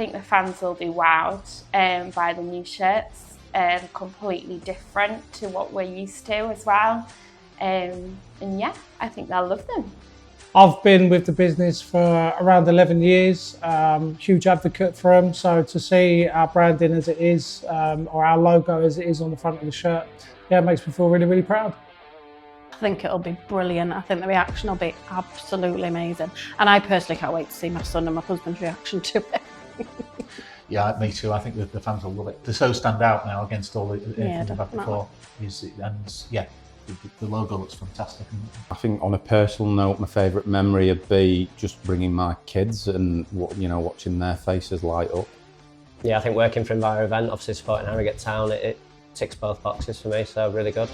think the fans will be wowed by the new shirts. Completely different to what we're used to as well. And yeah, I think they'll love them. I've been with the business for around 11 years, huge advocate for them. So to see our branding as it is, or our logo as it is on the front of the shirt, yeah, it makes me feel really, really proud. I think it'll be brilliant. I think the reaction will be absolutely amazing. And I personally can't wait to see my son and my husband's reaction to it. Yeah, me too. I think that the fans will love it. They so stand out now against all the things we've had before. And yeah, the logo looks fantastic. I think on a personal note, my favourite memory would be just bringing my kids and watching their faces light up. Yeah, I think working for EnviroVent, obviously supporting Harrogate Town, it ticks both boxes for me, so really good.